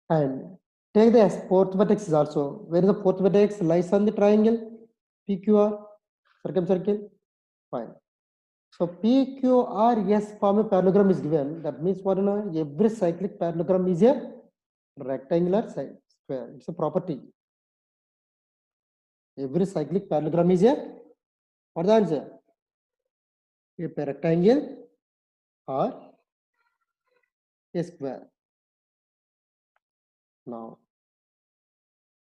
And take the fourth vertex is also. Where is the fourth vertex lies on the triangle? PQR, circumcircle. Fine. So PQRS form a parallelogram is given. That means what? Every cyclic parallelogram is a rectangular square. It's a property. Every cyclic parallelogram is a, what is the answer? A rectangle or a square. Now,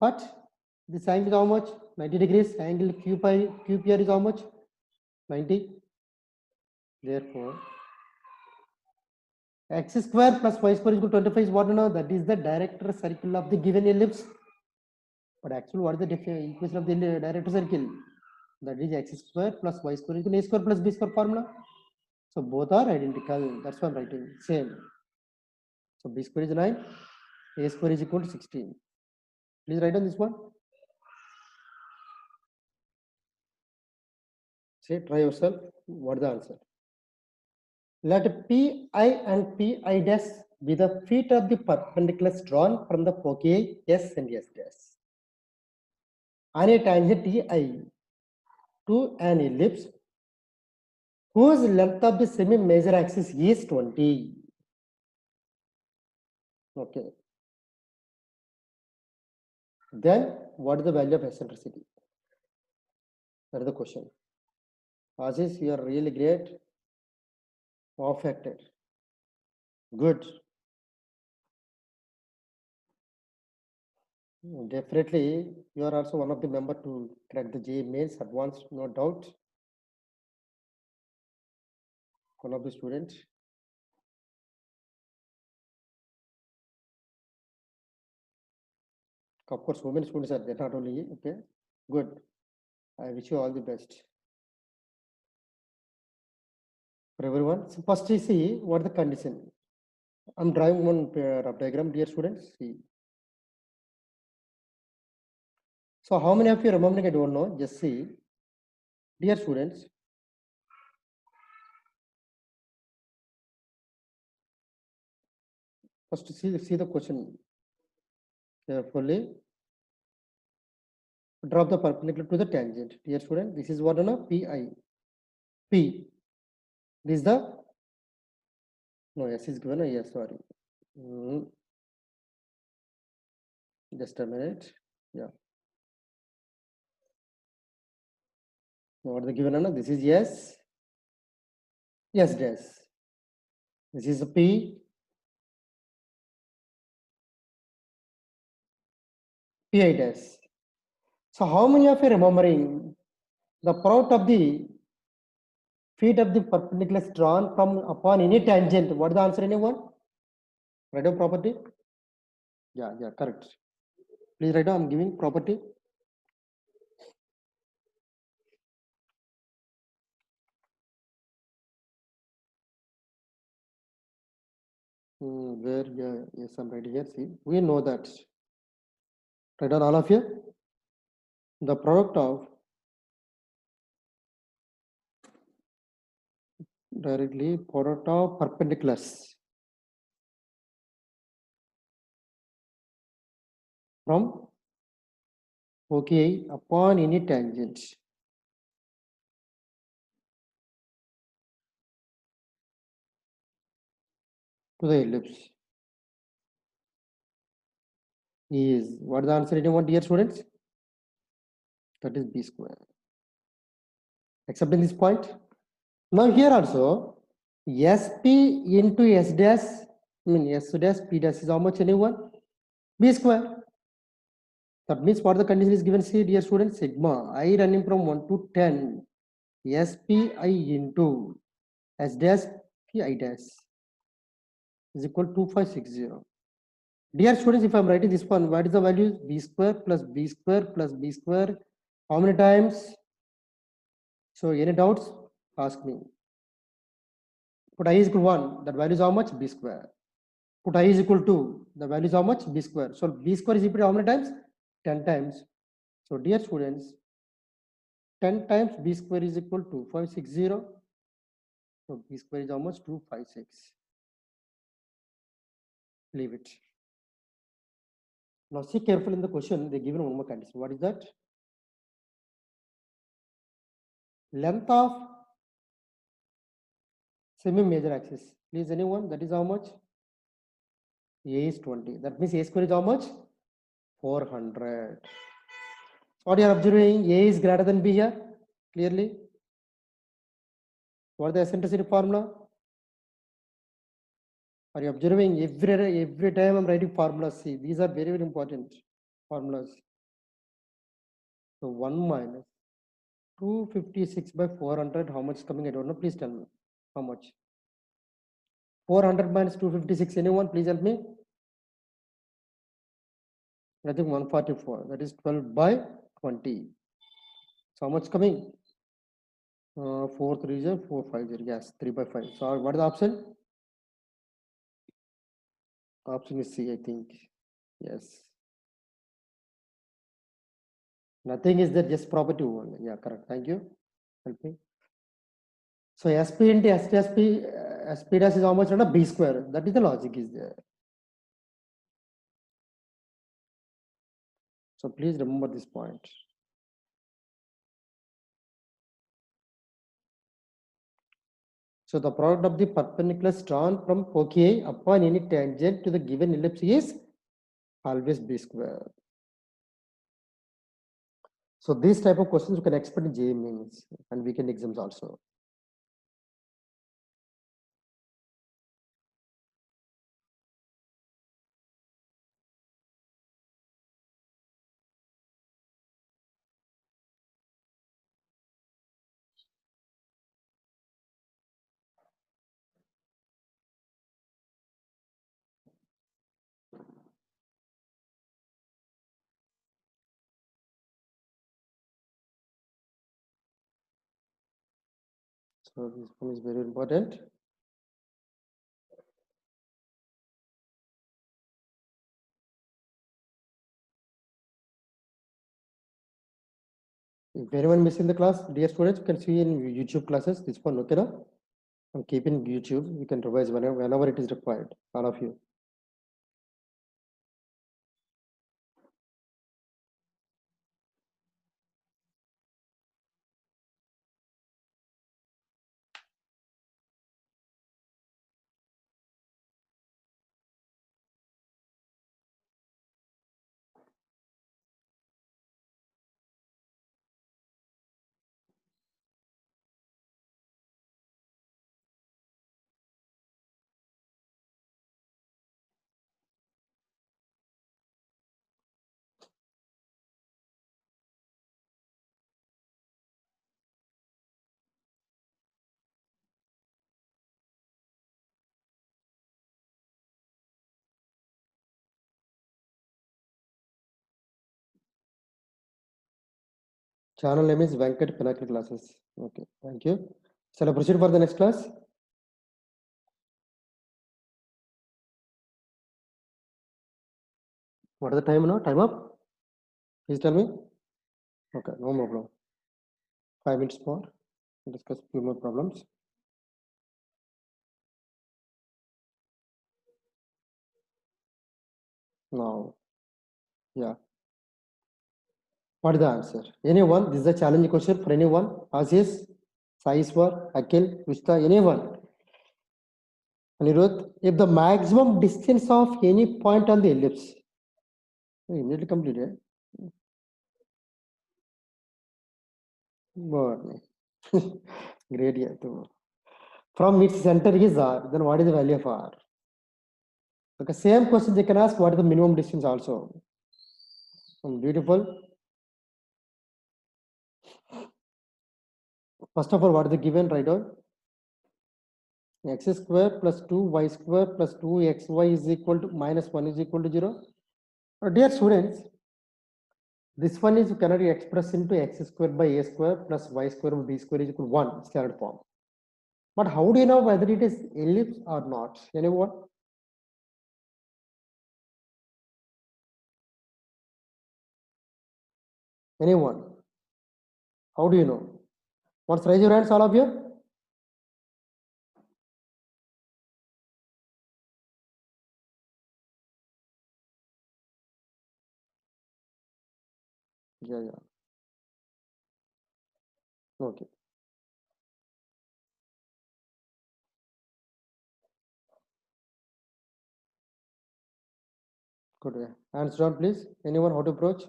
but this angle is how much? 90 degrees. Angle QPR is how much? 90. Therefore, x square plus y square is equal to 25 is what? That is the director circle of the given ellipse. But actually, what is the equation of the director circle? That is x square plus y square is equal to a square plus b square formula. So both are identical. That's why I'm writing same. So b square is 9, a square is equal to 16. Please write on this one. Say, try yourself. What is the answer? Let PI and PI dash be the feet of the perpendiculars drawn from the foci S and S dash on a tangent TI to an ellipse whose length of the semi major axis is 20. Okay. Then what is the value of eccentricity? That is the question. Ashish, you are really great. Perfect. Good. Definitely, you are also one of the member to crack the JEE mains advanced, no doubt. One of the students. Of course, so many students are there, not only. Okay, good. I wish you all the best. For everyone. So first you see what is the condition. I'm drawing one pair of diagram, dear students. See. So how many of you remembering? I don't know. Just see. Dear students. First see the question carefully. drop the perpendicular to the tangent. Dear student, this is what on a pi. P. This is the no s is given. Yes, sorry. Just a minute. Yeah. What are the given? No, this is yes. Yes, dash. This is a P. Pi dash. So how many of you remembering the product of the feet of the perpendicular drawn from upon any tangent? What is the answer? Anyone? Write down property. Yeah, correct. Please write down. I'm giving property. Where? Yeah, yes, I'm writing here. See, we know that. Write down all of you. The product of directly product of perpendiculars from okay upon any tangent to the ellipse is what is the answer? Anyone, dear students? That is b square. Accepting this point. Now here also sp into s dash, I mean s dash p dash is how much? Anyone? B square. That means what the condition is given? See, dear students, sigma I running from 1 to 10 spi into s dash pi dash is equal to 2560. Dear students, if I'm writing this one, what is the value? B square plus b square plus b square. How many times? So any doubts? Ask me. Put I is equal to 1, that value is how much? B square. Put I is equal to, the value is how much? B square. So B square is equal to how many times? 10 times. So dear students, 10 times B square is equal to 560. So B square is how much? 256. Leave it. Now see carefully in the question, they given one more condition. What is that? Length of semi-major axis. Please anyone, that is how much? A is 20. That means A square is how much? 400. What you are observing? A is greater than B here, clearly. What is the eccentricity formula? Are you observing? Every time I'm writing formulas, see, these are very, very important formulas. So 1 minus 256 by 400, how much is coming? I don't know. Please tell me. How much? 400 minus 256. Anyone? Please help me. I think 144. That is 12 by 20. So how much coming? 4 3 is 4 5 0. Yes, 3 by 5. So what is the option? Option is C, I think. Yes. Nothing is there, just property only. Yeah, correct. Thank you. Help me. So SP into SP dash is how much? B square. That is the logic is there. So please remember this point. So the product of the perpendiculars drawn from OKI upon any tangent to the given ellipse is always B square. So these type of questions you can expect in JEE Mains and weekend exams also. So this one is very important. If anyone missing the class, dear students, you can see in YouTube classes. This one, okay, now? I'm keeping YouTube. You can revise whenever it is required. All of you. Channel name is Venkat Pinnacle Classes. Okay, thank you. Shall I proceed for the next class? What is the time now? Time up? Please tell me. Okay, no problem. 5 minutes more. Discuss few more problems. Now, yeah. What is the answer? Anyone? This is a challenging question for anyone. Asis, Saiswar, Akhil, Vishta, anyone? Anirudh, if the maximum distance of any point on the ellipse, immediately completed. Great, from its center is R, then what is the value of R? Okay, same question they can ask, what is the minimum distance also? Beautiful. First of all, what is the given? Write down. X square plus 2y square plus 2xy is equal to minus 1 is equal to 0. Dear students, this one is cannot be expressed into x square by a square plus y square by b square is equal to 1 standard form. But how do you know whether it is ellipse or not? Anyone? Anyone? How do you know? Once raise your hands, all of you. Yeah. Okay. Good. Hands down, please. Anyone how to approach?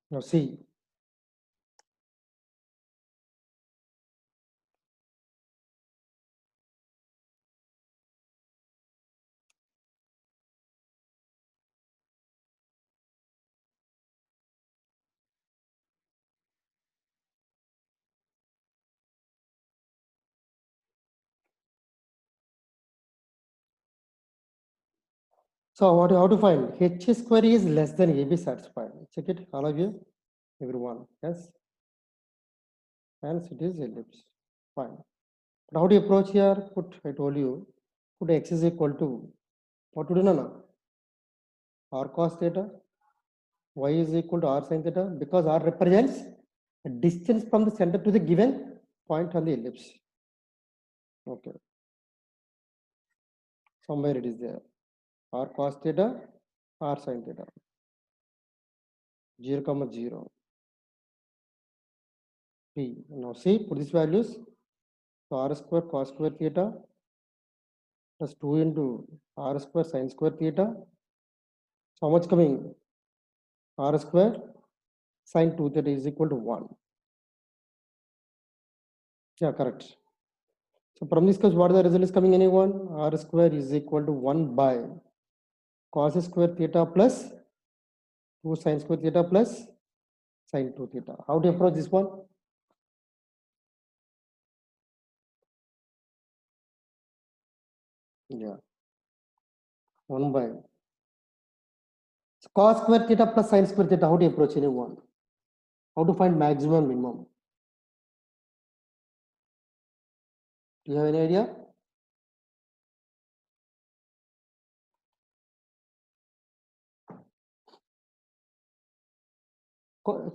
Now see. So what how to find? H square is less than AB satisfied. Check it, all of you, everyone. Yes. Hence it is ellipse. Fine. But how do you approach here? Put, I told you, put x is equal to what to do now? R cos theta, y is equal to r sin theta, because r represents a distance from the center to the given point on the ellipse. Okay. Somewhere it is there. R cos theta, r sin theta. 0, 0. P. Now see, put these values. So r square cos square theta plus 2 into r square sin square theta. So how much coming? R square sin 2 theta is equal to 1. Yeah, correct. So from this case, what the result is coming? Anyone? R square is equal to 1 by cos square theta plus 2 sin square theta plus sin 2 theta. How do you approach this one? Yeah. 1 by cos square theta plus sin square theta. How do you approach anyone? How to find maximum minimum? Do you have any idea?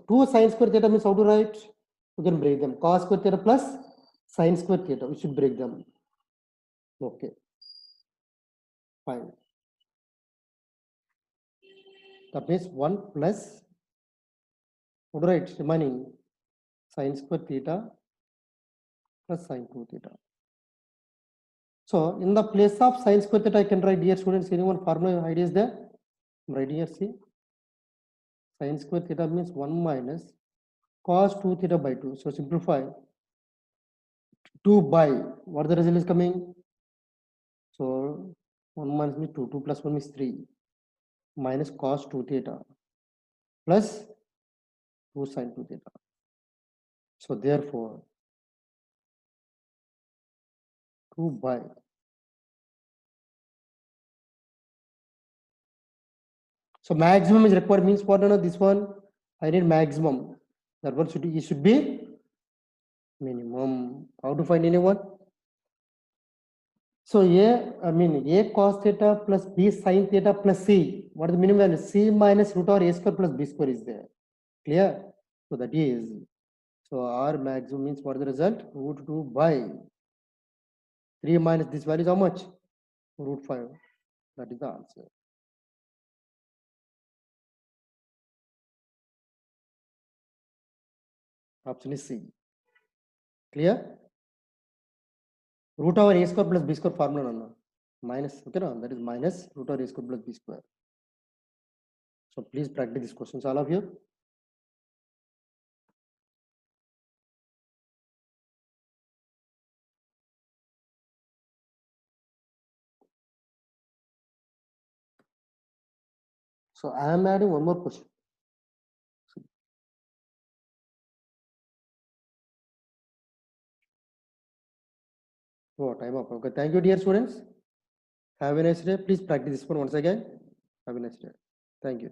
Two sin square theta means how to write? We can break them. Cos square theta plus sin square theta. We should break them. Okay. Fine. That means 1 plus, what do I write? Remaining sin square theta plus sin 2 theta. So in the place of sin square theta, I can write, dear students, anyone formula idea is there? I'm writing here, see. Sin square theta means 1 minus cos 2 theta by 2. So simplify 2 by what the result is coming. So 1 minus me 2, 2 plus 1 is 3 minus cos 2 theta plus 2 sin 2 theta. So therefore 2 by. So maximum is required means what? No, this one I need maximum. That one should be minimum. How to find anyone? So A cos theta plus B sin theta plus C. What is the minimum value? C minus root over A square plus B square is there. Clear? So that is. So R maximum means what is the result? Root 2 by 3 minus this value is how much? Root 5. That is the answer. Option is C. Clear? Root over A square plus B square formula no? Minus, okay, no? That is minus root over A square plus B square. So please practice these questions, all of you. So I am adding one more question. Oh, time up. Okay, thank you, dear students. Have a nice day. Please practice this one once again. Have a nice day. Thank you.